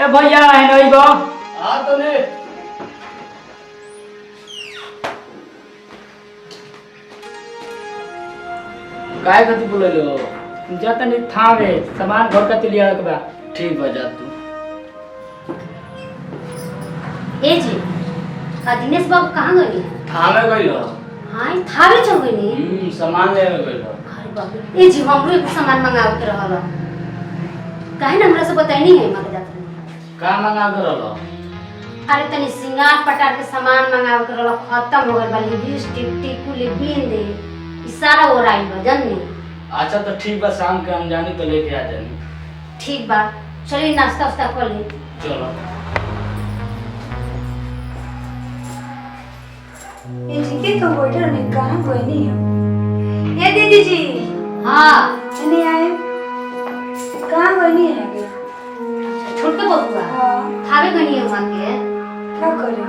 ए भैया है नहीं बो आ तो ने काय गति बोले लो जाता नहीं थावे सामान घर का लिया के बा ठीक बजा तू ए जी दिनेश बाबू कहाँ गए थामे गइलो हाँ थावे चल गए सामान लेवे गइलो अरे बाबू ए जी हमरो एक सामान मंगावे के रहल काहे ना हमरा से बताइनी है मगर जात का मंगा के रहलो अरे तनी सिंगार पटार के सामान मंगावे के रहल खत्म हो गइल बा लिपस्टिक टिकुली बिंदी ई सारा ओराइल बा जाननी अच्छा तो ठीक बा शाम के हम जानी तो लेके आ जानी ठीक बा चलिए नाश्ता वास्ता कर ली चलो ये जी के तो बैठे नहीं कहाँ कोई नहीं है ये दीदी जी हाँ नहीं आए कहाँ कोई नहीं है अभी छोटके बबुआ हाँ थावे गनी है वहां के क्या करे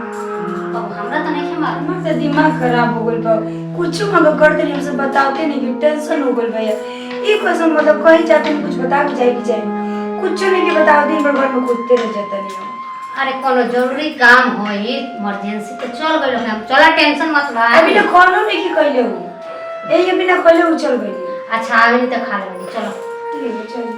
अब हमरा तो नहीं मालूम हमारा तो दिमाग खराब हो गइल बा कुछ मगर कर देनी हमसे बताते नहीं कि टेंशन हो गइल भैया ये कसम मतलब कहीं जाते नहीं कुछ बता के जाए कि जाए कुछ नहीं के बताओ दिन भर घर में कूदते रह जाता नहीं अरे कोनो जरूरी काम होई इमरजेंसी तो चल गइल हम चला टेंशन मत भा अभी तो खानो नहीं की कहले हो यही बिना कहले हो चल गई अच्छा आवे नहीं तो खा लेंगे चलो ठीक है चल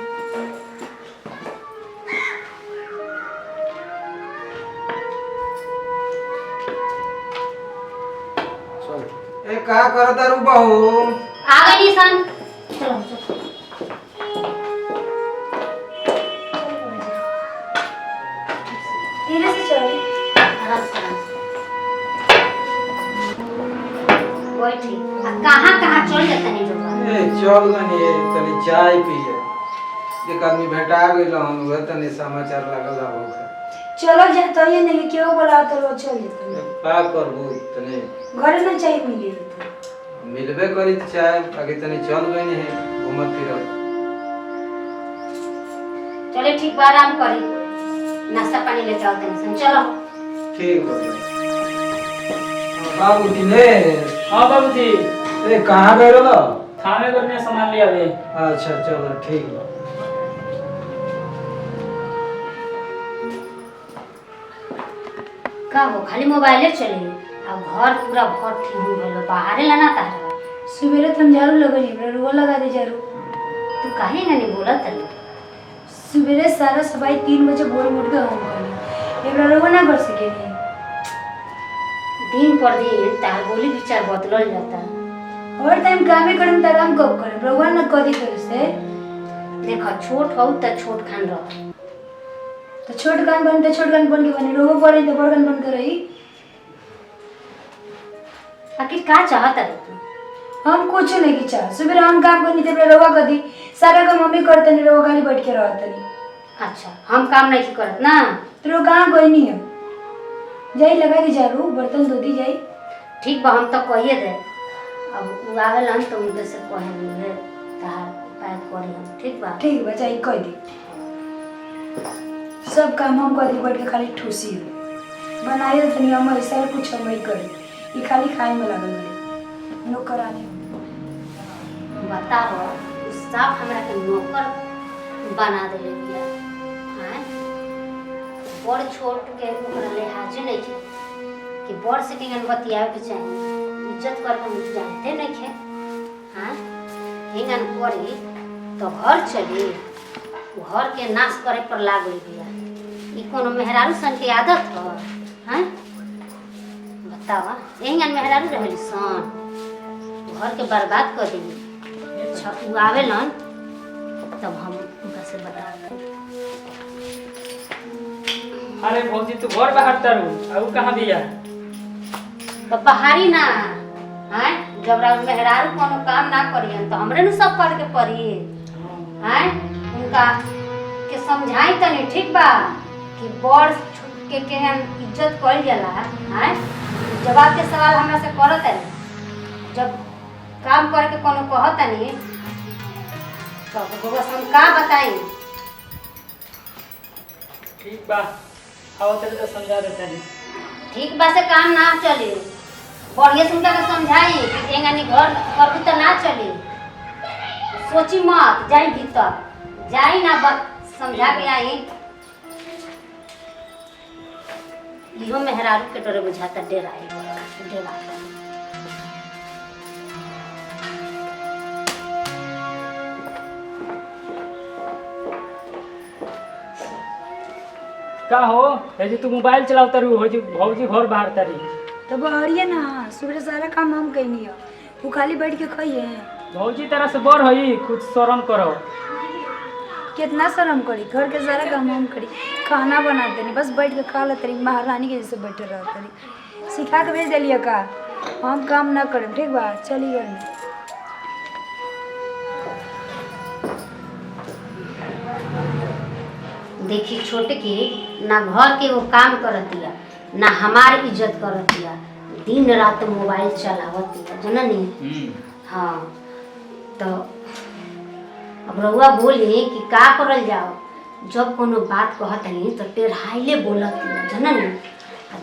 ए का करत रू बहू आ गई सन चलो चलो धीरे से चल आराम से कोई ठीक कहाँ चल जाता नहीं लोग ए चल गनी तनी चाय पिए एक आदमी भेटा गइल हम वह तनी समाचार लागल हो चलो जा तो ये नहीं क्यों बोला तो लो चल जाते का करबू तनी घर ना चाहिए मिली मिलबे करी त चाय आगे तनी चल गनी है घूमत फिरत चले ठीक बा आराम करी नाश्ता पानी लेके आओ टेंशन चलो ठीक हो बाबू दिनेश हां बाबूजी ए कहां गए रो थावे करने सामान लिया बे अच्छा चलो ठीक बा का हो खाली मोबाइले चले अब घर पूरा भर थी हो गइल बाहर ला ना तारा सवेरे तुम झाड़ू लगनी रुआ लगा दे झाड़ू तू काहे ना नहीं बोलत है सवेरे सारा सफाई 3 बजे भोर उठ के हम गनी एकरा रुआ ना कर सके नहीं दिन पर दिन तार बोली विचार बदलल जाता और टाइम कामे करम त आराम कब करे भगवान न कदी करे से देखो छोट हो त छोट खान रह तो छोट कान बन के बने रोबो पड़े तो बड़ कान बन के रही आखिर का चाहता है तू हम कुछ नहीं की चाह सवेरे हम काम करनी थे रोवा कदी सारा काम मम्मी करते नहीं रोवा खाली बैठ के रहत नहीं अच्छा हम काम नहीं करत ना तो रो कहां कोई नहीं है जाई लगा के झाड़ू बर्तन धो दी जाई ठीक बा हम तो कहिए दे अब उ आवेलन तो उनके से कहे नहीं तार पैक करी हम ठीक बा ठीक बा जाई कह दी सब काम हम कर दी बैठ के खाली ठूसी हो बनाए तनी हम ऐसा कुछ हम नहीं करे ये खाली खाए में लागल रहे नौकरानी बताओ उस साफ हमरा के नौकर बना देले बिया हैं बड़ छोट के ओकरा लिहाज नहीं है कि बड़ से के बतियावे के चाहिए इज्जत कर के मुझे जानते नहीं है हां हिंगन करी तो घर चली घर के नाश करे पर लाग गई बिया ई कोनो मेहरारू सन के आदत हो हैं बतावा हिंगन मेहरारू रहली सन घर के बर्बाद कर दी अच्छा उ आवेलन तब हम उनका से बता अरे भौजी तू घर बाहर तारू अब कहां बिया तो बाहरी ना हैं जब रात मेहरारू कोनो काम ना करियन तो हमरे न सब करके पड़ी हैं उनका के समझाई तनी ठीक बा कि बड़ के केहन इज्जत कइल जाला हैं जवाब के सवाल हमरा से करत है जब काम करे के कोनो कहत नहीं तो बस हम का बताई ठीक बा आओ तेरे तो समझा देता नहीं ठीक बा से काम ना चली बढ़िया से उनका के समझाई कि एंगानी घर करबू तो ना चली सोची मत जाई भीतर जाई ना समझा के आई इहो मेहरारू के डरे बुझाता डेरा डेरा। का हो जी तू मोबाइल चलावता रू भौजी घर बाहर तारी। तो बहरिए ना सुबह सारा काम हम कैनी है, वो खाली बैठ के खाइए। भौजी तरह से बड़ हई कुछ शर्म करो। कितना शर्म करी, घर के सारा काम हम करी, खाना बनाते नहीं बस बैठ के खा लेते रही, महारानी के जैसे बैठे रहते रही। सिखा के भेज दिलिए का हम काम ना करें, ठीक बा चली घर में। देखी छोटे की ना घर के वो काम करतिया ना हमार इज्जत करतिया, दिन रात मोबाइल चलावतिया जननी। हाँ तो अब रउआ बोली कि का करल जाओ, जब कोनो बात कहतनी तो टेढ़ाइले बोलतिया जननी।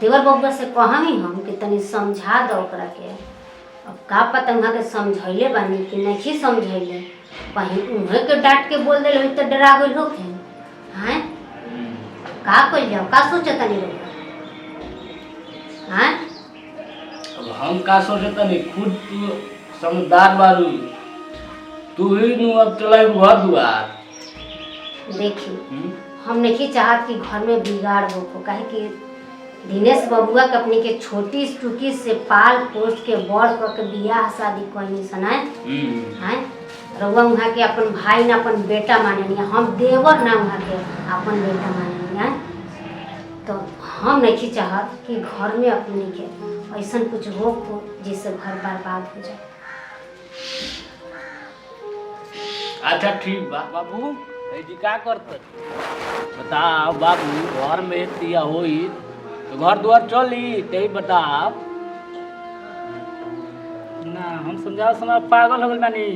देवर बबुआ से कहमी हम कि तनी समझा दो ओकरा के। अब का पतंगा के समझैले बानी कि नहीं समझैले, कहीं उन्हें के डांट के बोल दिल तो डरा गई होके। हैं का कल जाओ, का सोचता नहीं लोग? हैं अब हम का सोचता नहीं, खुद तू समझदार बारू, तू ही नु अब चलाई घर दुआर। देखी हम नहीं चाहत कि घर में बिगाड़ हो, काहे कि दिनेश बबुआ के अपनी के छोटी टुकी से पाल पोस के बड़ के बियाह शादी कहीं सनाए हैं। रउआ वहाँ के अपन भाई ना अपन बेटा माने, हम देवर ना वहाँ के अपन बेटा माने। तो हम नहीं चाहत कि घर में अपने के ऐसा कुछ हो जिससे घर बर्बाद हो जाए। अच्छा ठीक बा बाबू, जी का करते बताओ बाबू, घर में दिया होई तो घर द्वार चली ते बताओ ना। हम समझाओ समय पागल हो गल बानी,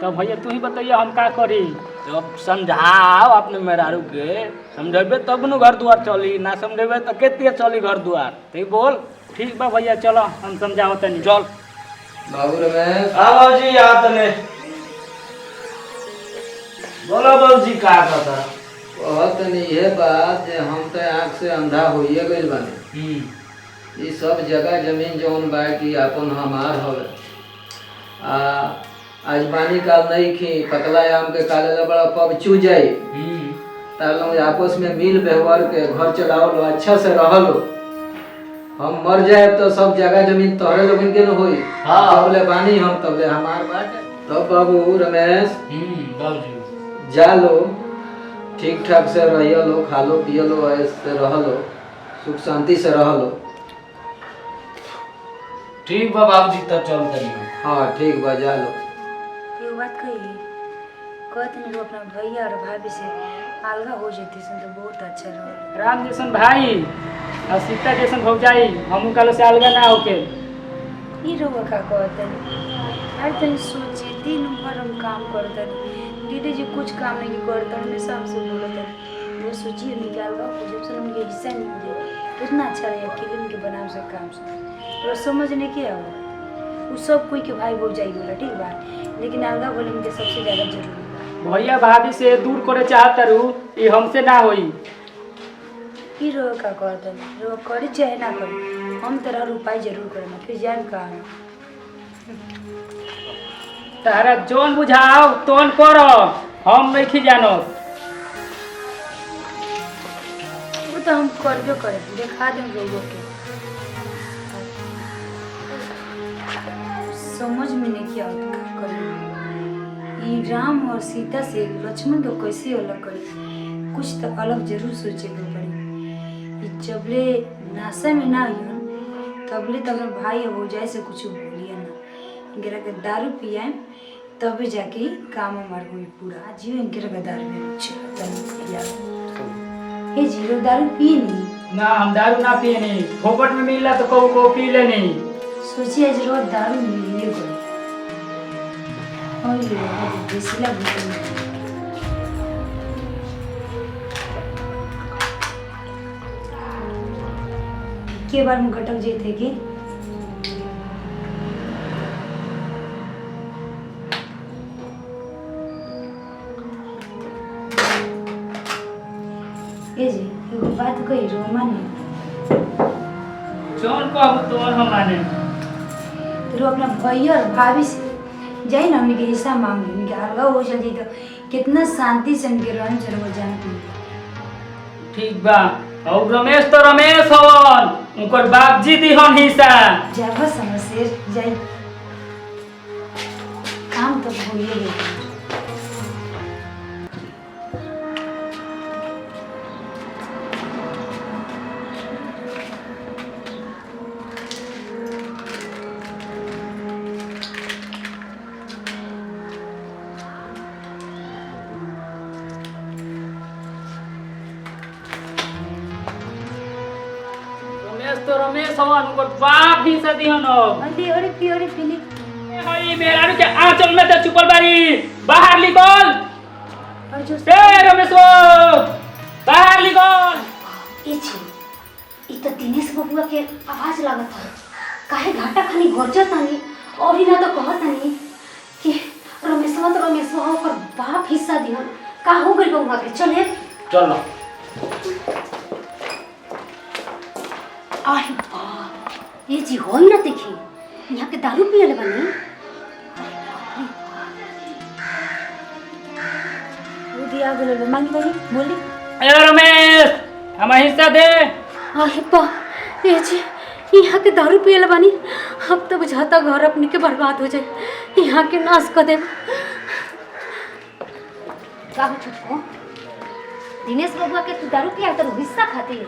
तो भैया तू ही बताइए हम का करी। जब समझाओ अपने मेहरारू के, समझेबे तब न घर द्वार चली, ना समझेबे तो केतिया चली घर द्वार। ते बोल ठीक बा भैया चलो हम समझाओ तनी। चल बाबू रमेश। हाँ बाबूजी आ तने बोलो बाबूजी का कहता। कहत नहीं ये बात जे हम तो आँख से अंधा होइए गइल बानी। ये सब जगह जमीन जौन बा कि अपन हमार हवे। आज बानी काल नहीं खी पकला आम के काले बड़ा पब चू जाई, तालों आपस में मिल व्यवहार के घर चलाओ लो, अच्छा से रह लो। हम मर जाए तो सब जगह जमीन तोहरे लोगन के न होई। जबले बानी हम तबले हमार बाटे। तो बाबू रमेश बाबूजी जा लो, ठीक ठाक से रहिए लो, खा लो पिए लो, ऐसे रह लो, सुख शांति से रह लो। ठीक बा बाबूजी तो चल तनी। हाँ ठीक बा जा लो। ये बात कही कहते नहीं अपना भैया और भाभी से अलगा हो जाती तो बहुत अच्छा रहा। राम जैसन भाई और सीता जैसन भौजाई, हम कालो से अलगा ना होके। ये रोगा का कहते अरे तनी सोचे दिन भर हम काम करते दीदी जी कुछ काम नहीं करते, हमेशा हमसे बोलते वो सोचिए निकाल का जब से उनके हिस्सा नहीं मुझे कितना अच्छा रहे अकेले उनके बनाम से काम से वो समझ नहीं किया हुआ। वो सब कोई के भाई भौजाई बोला ठीक बा, लेकिन अलगा बोले उनके सबसे ज़्यादा जरूरी बा। भैया भाभी से दूर करे चाहता रू, ये हमसे ना होई। ई रोग का कहते रोग करी चाहे ना करी हम तेरा रुपाई जरूर करेंगे, फिर जान कहा तारा जोन बुझाओ तोन करो, हम नहीं जानो। वो तो हम करबे करे देखा दें लोगों के, समझ में नहीं किया करी। राम और सीता से लक्ष्मण को कैसे अलग करी, कुछ तो अलग जरूर सोचे के पड़ी। जबले नाशा में ना हो तबले तब भाई हो जाए से कुछ बोलिए ना, गिरा के दारू पिए तबे जाके काम हमार हुई पूरा जीवन गिरा के दारू ये जीरो दारू पिए नहीं ना, हम दारू ना पिए नहीं, फोकट में मिला तो को पी ले नहीं। सोचिए आज रोज दारू मिलिए गए और ये देसीला भूल के बार में घटक जे थे कि ए जी एगो बात कही रोमा नहीं जौन कहबू तोन हम माने। तो अपना भैया और भाभी से जाई ना हमने के हिस्सा मांग ली उनके अलगा हो चल जाई तो कितना शांति से उनके रहन चल हो जाए। ठीक बा। और रमेश तो रमेश हवन, उनकर बापजी दिहन हिस्सा। जाबा समझेर जाई काम तो भूल गई। रमेश तो रमेश हवन, उनकर बाप हिस्सा दिहन हो। अरे पीली हई मेरा के आंचल में तो चुपल बारी, बाहर निकल। और जो ए रमेश बाहर निकल। ये छी ई तो दिनेश बबुआ के आवाज लागत है। काहे घाटा खानी गरजत तानी और ही ना तो कहत तानी कि रमेशवा तो रमेशवा ओकर बाप हिस्सा दिहन। का हो गइल बबुआ के? चले चलो। आही बा ये जी होई ना देखी यहाँ के दारू पियल बनी। वो दिया गेलो मांगी भाई बोली ए रमेश हम हिस्सा दे। आही बा ये जी यहाँ के दारू पियल बनी। अब तो बुझाता घर अपने के बर्बाद हो जाए। यहाँ के नाश कर दे। का हो छुटको दिनेश बबुआ के तू दारू पिया तो हिस्सा खाती है?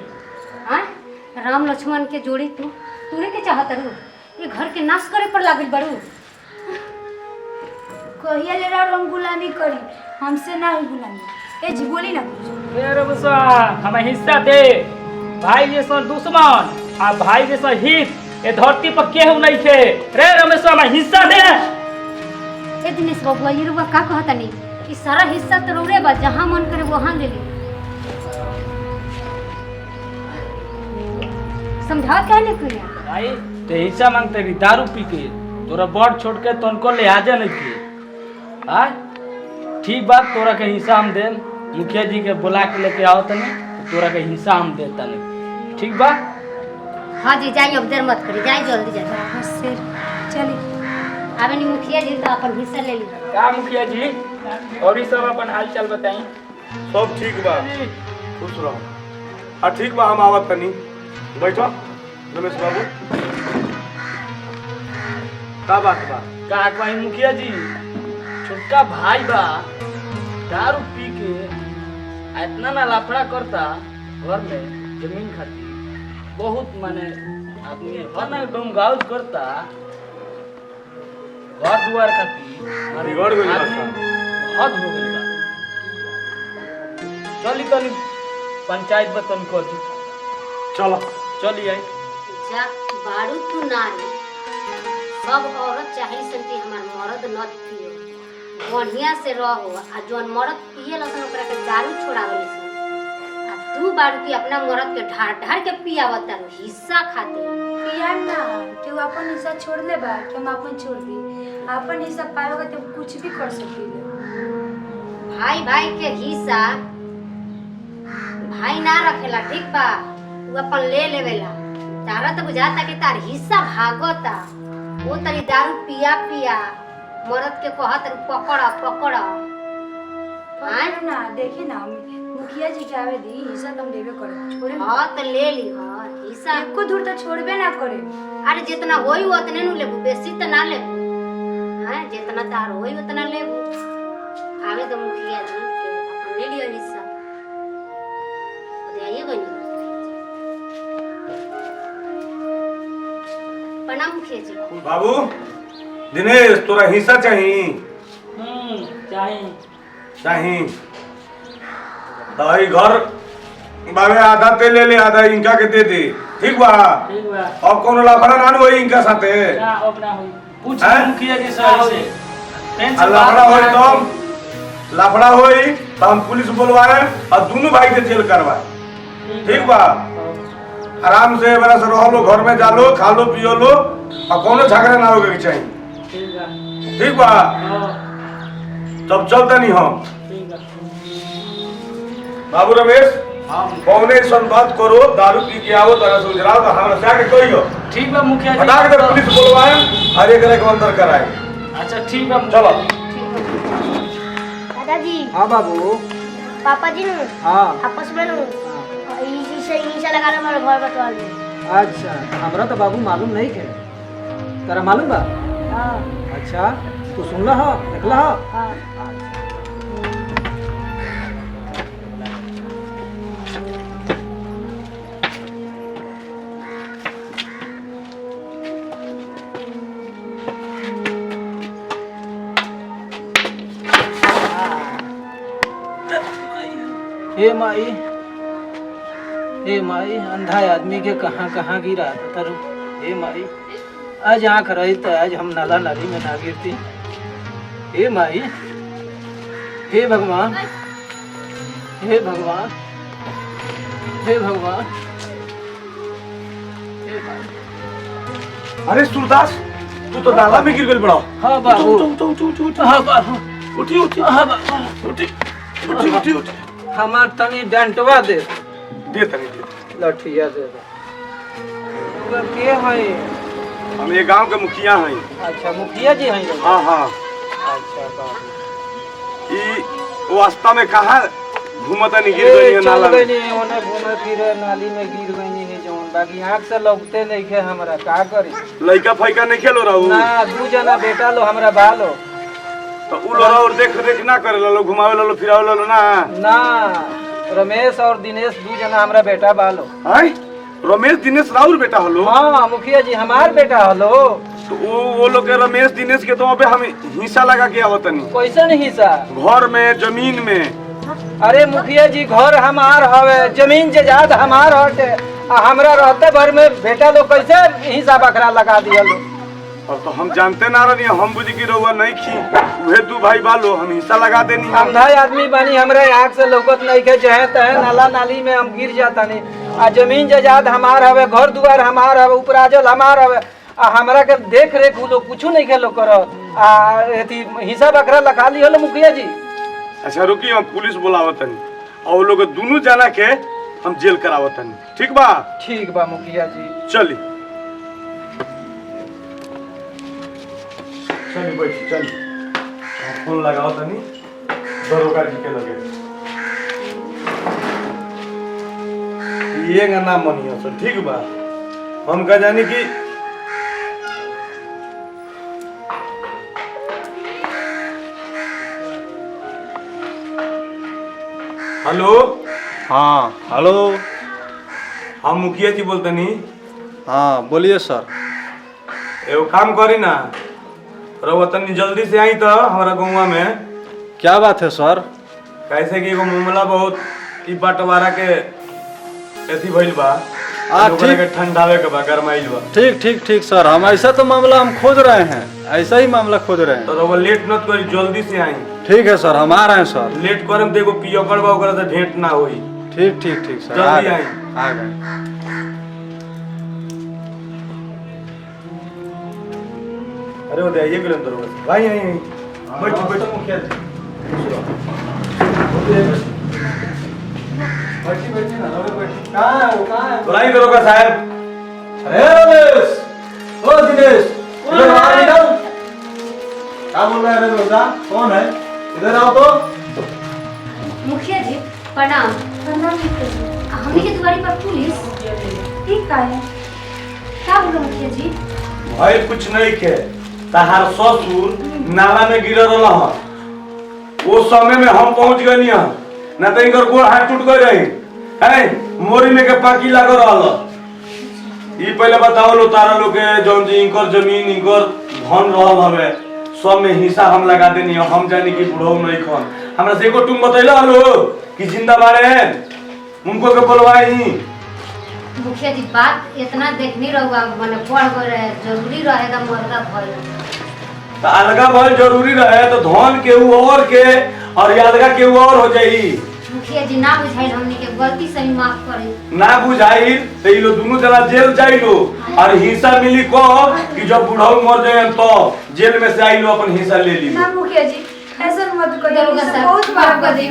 हाँ राम लक्ष्मण के जोड़ी तूने के चाहत रू? ये घर के नाश करे पर लागल बड़ू। कहिया ले रहा हम गुलामी करी हमसे ना ही गुलामी। ए जी बोली ना कुछ। ए रमेश हम हिस्सा दे। भाई जैसा दुश्मन आ भाई जैसा हित ये धरती पर केहू नहीं थे। रे रमेश हम हिस्सा दे। ए दिनेश बबुआ ये रुआ का कहता नहीं कि सारा हिस्सा तो रोरे बा, जहाँ मन करे वहाँ ले ले। समझा क्या नहीं कुछ भाई ते हिस्सा मांगते रही दारू पी के, तोरा बड़ छोड़ के तनको लिहाजा नहीं किए। हाँ ठीक बात, तोरा के हिस्सा हम दे। मुखिया जी के बुला के लेके आओ तने तो तोरा के हिस्सा हम दे तने। ठीक बा? हाँ जी जाइए, अब देर मत करिए, जाइए जल्दी जाइए। सिर चली आवे नहीं मुखिया जी तो अपन हिस्सा ले ली। का मुखिया जी और सब अपन हाल चाल बताई। सब ठीक बा, खुश रहो। हाँ ठीक बा, हम आवत तनी। बैठो रमेश बाबू। का बात बा? का भाई मुखिया जी छोटका भाई बा दारू पी के इतना ना लाफड़ा करता घर में जमीन खाती। बहुत माने आदमी ना डोमगाउज करता घर दुआर खाती। बिगड़ गइल बा आदमी सब। हद हो गइल बा। चली तनी पंचायत में तनी कर दी। चलो चली आई। जा बारू तू नारी, सब औरत चाहे सन कि हमार मर्द न पियो, बढ़िया से रहो। आ जौन मर्द पिए लसन ओकरा के दारू छोड़ावे सन। आ तू बारू की अपना मर्द के ढार ढार के पियावत तारू हिस्सा खाते। पिया ना केहू अपन हिस्सा छोड़ ले बा कि हम अपन छोड़ दी। अपन हिस्सा पाएगा तो कुछ भी कर सकीले। भाई भाई के हिस्सा भाई ना रखेला, ठीक बा? तू अपन ले लेवेला। तारा तो बुझाता कि तार हिस्सा भागता। वो तरी दारू पिया पिया मर्द के कहत पकड़ पकड़। हाँ ना देखे ना मुखिया जी के आवे दी हिस्सा तुम लेवे करे छोड़े। हाँ तो ले ली। हाँ हिस्सा एको दूर तो छोड़बे ना करे। अरे जितना होई उतने नु लेबू, बेसी तो ना लेबू। हाँ जितना तार होई उतना लेबू। आवे तो मुखिया जी के अपन ले लियो हिस्सा। आइए बनी प्रणाम मुखिया जी। बाबू दिनेश तोरा हिस्सा चाहिए? चाहिए। चाहिए तो ई घर बाबे आधा ते ले ले, आधा इनका के दे दे। ठीक बा? ठीक बा। अब कोनो लफड़ा ना होई इनका साथे। ना अब ना होई। पूछ हैं? मुखिया जी से आ लफड़ा होई तो लफड़ा होई तो हम पुलिस बुलवाए और दोनों भाई के जेल करवाए। ठीक बा? आराम से बड़ा से रहो लो, घर में जा लो, खा लो पियो लो और कोनो झगड़ा ना होगे के चाहिए। ठीक बा। ठीक बा? तब चलते नहीं हम। ठीक बा। बाबू रमेश कौने सन बात करो, दारू पी के आओ तरह से उजराओ तो हमरा से आके कहियो। ठीक बा मुखिया जी। हटा के पुलिस बुलवाए और एक को अंदर कराए। अच्छा ठीक बा चलो। दादाजी। हाँ बाबू। पापा जी हाँ आपस में ईसा लगाने वाला घर बतवा ली। अच्छा हमरा तो बाबू मालूम नहीं के, तेरा मालूम बा? हाँ अच्छा तू सुनला हो, देखला हो? हाँ। हे माई अंधा आदमी के कहाँ कहाँ गिरा था तरु। हे माई आज आँख रही तो आज हम नाला नाली में ना गिरती। हे माई, हे भगवान, हे भगवान, हे भगवान, हे माई। अरे सूरदास, तू तो नाला में गिर गई बड़ा। हाँ बाबू। हाँ बाबू। उठी उठी। हाँ बाबू। उठी उठी उठी उठी। हमार तनी डंटवा दे। दे तनी दे। लठिया दे दो। के है? हम ये गांव के मुखिया हैं। अच्छा मुखिया जी हैं? हाँ हाँ। अच्छा बाबू। ई वास्ता में कहाँ घूमता नहीं गिर गई है नाला में? ओने घूमे फिरे नाली में गिर गई है जौन, बाकी आँख से लौकते नहीं खे हमरा, का करी? लइका फैका नहीं खेलो रहू? ना दू जना बेटा लो हमरा बालो। तो उ लोग और देख रेख ना करे लो, घुमावे लो फिरावे लो ना? ना रमेश और दिनेश दू जना हमरा बेटा बालो। हैं? रमेश दिनेश राउर बेटा हलो? हाँ मुखिया जी हमार बेटा हलो। तो वो लोग के रमेश दिनेश के तो अबे हम हिस्सा लगा के आवतनी। कैसे नहीं हिस्सा? घर में जमीन में। अरे मुखिया जी घर हमार हवे, जमीन जायदाद हमार हटे, हमरा रहते भर में बेटा लोग कैसे हिस्सा बकरा लगा दिया लो? अब तो हम जानते ना रही, हम बुझ की रहुआ नहीं खी उहे दू भाई बालो हम हिस्सा लगा देनी। अंधा आदमी बानी, हमरा आँख से लौकत नहीं के, जहे तहे नाला नाली में हम गिर जाता नहीं। आ जमीन जायदाद हमार हवे, घर दुआर हमार हवे, उपराजल हमार हवे, आ हमरा के देख रेख उ लोग कुछो नहीं के लोग करो। आ एथी हिस्सा बकरा लगा ली हलो मुखिया जी। अच्छा रुकी, हम पुलिस बुलावतनी और लोग दोनों जना के हम जेल करावतनी। ठीक बा? ठीक बा मुखिया जी। चली चली बैठी चली। फोन लगाओ तनी दरोगा जी के लगे। ये ना मनियो सर, ठीक बा? हम का जानी कि हेलो। हाँ हेलो। हम मुखिया जी बोलतनी। हाँ बोलिए सर। एगो काम करी ना, रवतनी जल्दी से आई तो हमारा गाँव में। क्या बात है सर? कैसे कि एगो मामला बहुत ई बंटवारा के एथी भइल बा। ठीक के ठंडावे के बा, गरमाइल बा। ठीक ठीक ठीक सर, हम ऐसा तो मामला हम खोज रहे हैं, ऐसा ही मामला खोज रहे हैं। तो रवा लेट मत करी, जल्दी से आई। ठीक है सर, हम आ रहे हैं सर। लेट करम तो एगो पियकर बा, ओकरा से भेंट ना होई। ठीक ठीक ठीक सर, जल्दी आ गए, आई। आ गए। अरे वो दे ये गेलन दरोगा भाई। आई आई बैठ बैठ मुखिया जी। बैठी बैठी ना, रवे बैठी। कहां है वो, कहां है? बुलाई दरोगा साहब। अरे रमेश, ओ दिनेश, इधर आओ, इधर। क्या बोल रहे हैं दरोगा? कौन है? इधर आओ तो। मुखिया जी प्रणाम। प्रणाम मुखिया जी। हमनी के द्वारी पर पुलिस ठीक का है? क्या बोलो मुखिया जी? भाई कुछ नहीं के, तहार ससुर नाला में गिरल रहल। वो समय में हम पहुंच गनी ह, ना तो इनकर गोड़ हाथ टूट गई रही है, मोरी में के पाकी लाग रहल। ई पहले बताओ लो तारा लोग के जौन जी इनकर जमीन इनकर धन रहल हवे, सब में हिस्सा हम लगा देनी। हम जानी कि बुढ़ऊ नहीं खन। हमरा से एको तुम बतैला हलो कि जिंदा बाड़े हैं, उनको के बोलवाई। मुखिया जी बात इतना देखनी रहुआ माने बढ़ गए रहे, जरूरी रहेगा मुर्गा भइल। तो अलगा भल जरूरी रहे तो धन के और के और यादगा के और हो जाई। मुखिया जी ना बुझाइल, हमनी के गलती से ही माफ करी। ना बुझाई तो ये लोग दोनों जना जेल जाई लो और हिस्सा मिली को कि जब बुढ़ऊ मर जाए तो जेल में से आई लो अपन हिस्सा ले ली। ना मुखिया जी ऐसा मत करिए, दरोगा मुझसे साहब बहुत माफ बात कर दी।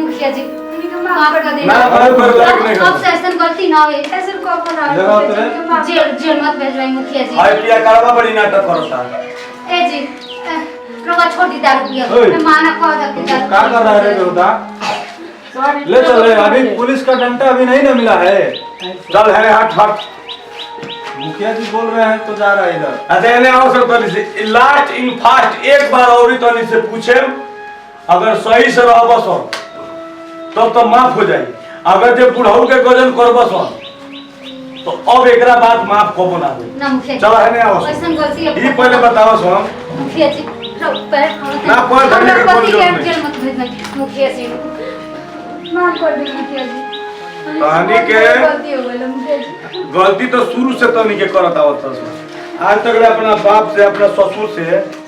मुखिया जी हमनी के माफ माफ कर कर दे। दे ना माफ करे लायक नहीं अब से ऐसा गलती ना होए। ऐसे को बना लगाओ तेरे। जेल मत भेजवाई मुखिया जी। हाय पिया करवा बड़ी नाटक करता। ए जी रोवा छोड़ दी दारू पिया। ओए। मैं माना कह दे कि दारू क्या कर रहा है रे बेहुदा? ले चल रे, अभी पुलिस का डंडा अभी नहीं ना मिला है। चल है हट हट। मुखिया जी बोल रहे हैं तो जा रहा है इधर। अरे ने आओ सब तनी से लास्ट इन फास्ट एक बार और तनी से पूछे, अगर सही से रहबस तब तो माफ हो जाई। अगर जे बुढ़ऊ के गजन करबस तो अब एकरा बात माफ कबो ना होई। ना मुखिया जी। चल है ने आओ। ऐसा गलती अब ई पहले बताओ सो मुखिया जी रो पैर ना, पैर धरने के कोई जरूरत नहीं। जेल मत भेजवाई मुखिया जी। माफ कर दे मुखिया जी। कहानी के गलती हो गई मुखिया जी। गलती तो शुरू से तनी के करत आवत था। आज तक अपना बाप से अपना ससुर से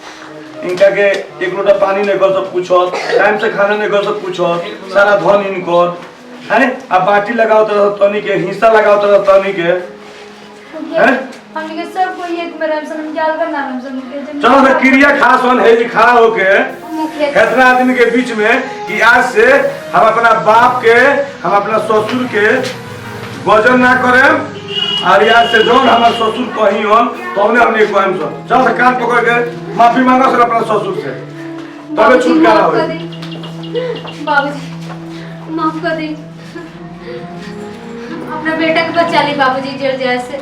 इनका के एक लोटा पानी नहीं कर सब पूछो, टाइम से खाना नहीं कर सब पूछो, सारा धन इनको है। अब बाटी लगाओ तो तनी के हिस्सा लगाओ तो तनी के हैं। हमनी के सब कोई एक में रहम सनम जाल का नाम से मुखिया जी। चलो ना क्रिया खास वन है जी खड़ा होके मुखिया जी। कितना आदमी के बीच में कि आज से हम अपना बाप के हम अपना ससुर के वजन ना करें और आज से जोन हमारे ससुर कहीं हो तो हमने कहम सो चल से कान पकड़ के माफी मांगा सर अपना ससुर से तबे छुटकारा हो। बाबूजी माफ कर दे। अपना बेटा के बचा ली बाबूजी जेल जाए से।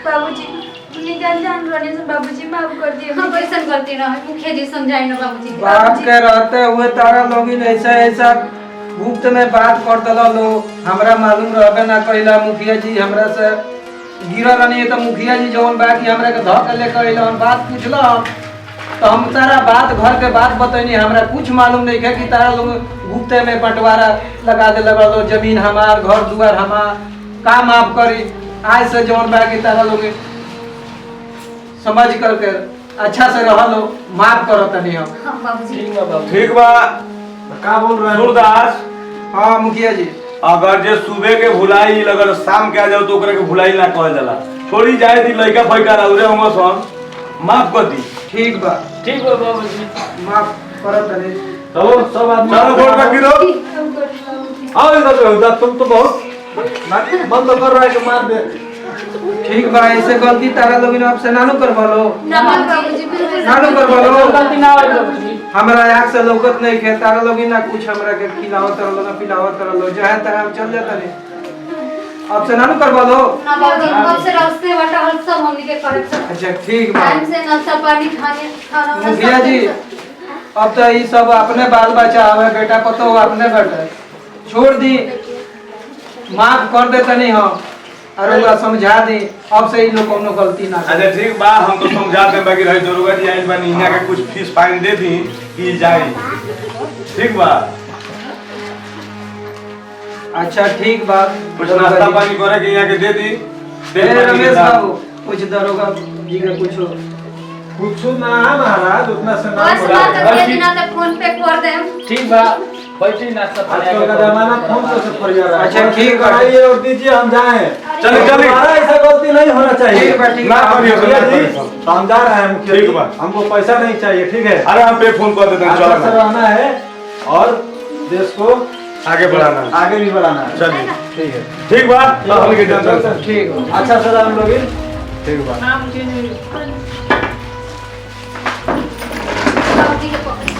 बाबूजी हमनी जान जान रहने से बाबूजी माफ कर दिए। हम ऐसा गलती ना है मुखिया जी समझाई ना बाबूजी के। बाप के रहते हुए तारा लोगिन ऐसा ऐसा गुप्त में बात कर दलो लो, हमरा मालूम रहबे ना कइला। मुखिया जी हमरा से गिरा रहनी तो मुखिया जी जवन बा कि हमरा के धक ले कइला हम बात पूछला तो हम तारा बात घर के बात बतैनी। हमरा कुछ मालूम नहीं है कि तारा लोग गुप्त में बंटवारा लगा दे लगा लो, जमीन हमार घर दुआर हमार का माफ करी। आज से जवन बा कि तारा लोग समझ करके अच्छा से रह लो, माफ करो तनी हम। हाँ बाबूजी। ठीक बा क्या बोल रहे हैं? सूरदास हाँ मुखिया जी। अगर जे सुबह के भुलाई अगर शाम के आ जाओ तो ओकरा के भुलाई ना कहल जाला। छोड़ी जाए दी लइका फइका रउरे हम सन माफ कर दी। ठीक बा ठीक बा बाबूजी। माफ करो तनी। चलो सब आदमी चलो वोट बाकी रहो। आओ इधर बेहुदा, तुम तो बहुत मन तो कर रहा है कि मार दे। ठीक बा ऐसे गलती तारा लोग आपसे नानू करवा लो, ना बाबूजी बिल्कुल नानू करवा लो। गलती ना होई बाबूजी। हमरा आँख से लौकत नहीं है तारा लोग ना कुछ हमरा के खिलावत रहलो ना पिलावत रहलो, जहाँ तहाँ हम चल जाता नहीं। अब से नानू करवा लो। ना बाबूजी अब से रास्ते वाटा हल सब हमनी के करे सब। अच्छा ठीक बा टाइम से नाश्ता पानी खाना मुखिया जी। अब तो ये सब अपने बाल बच्चा हवे, बेटा पतो अपने बेटा छोड़ दी, माफ कर दे तनी हम और ओकरा समझा दी। अब से इन लोग कोनो गलती ना करे। अच्छा ठीक बा हम तो समझा दे बाकी रही दरोगा जी आइल बानी इहाँ के कुछ फीस फाइन दे दी कि जाए। ठीक बा अच्छा ठीक बा। कुछ नाश्ता पानी करे के यहाँ के दे दी। रमेश बाबू कुछ दरोगा जी का कुछ कुछ ना महाराज, उतना से ना बस बोला। बात के दिन तक फोन पे कर दे। ठीक बा बैठी नाश्ता पानी आजकल का जमाना फोन पे से फरिया रहा है। अच्छा, ठीक है। कराइए और दीजिए हम जाएं। चलिए चलिए हमारा ऐसा गलती नहीं होना चाहिए। ठीक बा, ठीक ना बा। करिए मुखिया जी सर। तो हम जा रहे हैं मुखिया ठीक जी। बा। हमको पैसा नहीं चाहिए, ठीक है? अरे हम पे फोन कर देते हैं अच्छा से चलो रहना है और देश को आगे बढ़ाना है। आगे भी बढ़ाना है। चलिए ठीक है। ठीक बा तो हम के जानते हैं। ठीक बा। अच्छा सर हम लोग ठीक बा। नाम जी बाबूजी के पकड़।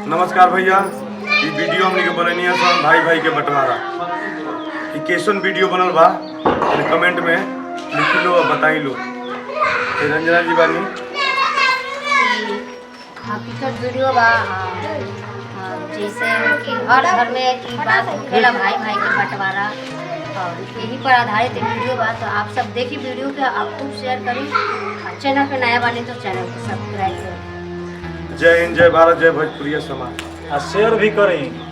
नमस्कार भैया, ये वीडियो हमने के बननी है सब भाई भाई के बंटवारा। ये कैसन वीडियो बनल बा कमेंट में लिख लो और बताई लो। ये रंजना जी बानी हकीकत वीडियो बा। जैसे कि हर घर में की बात होखेला भाई भाई के बंटवारा और यही पर आधारित वीडियो बा। तो आप सब देखी वीडियो के, आप खूब शेयर करी। चैनल पे नया बने तो चैनल को सब्सक्राइब करें। जय हिंद, जय भारत, जय भोजपुरिया समाज। शेयर भी करें।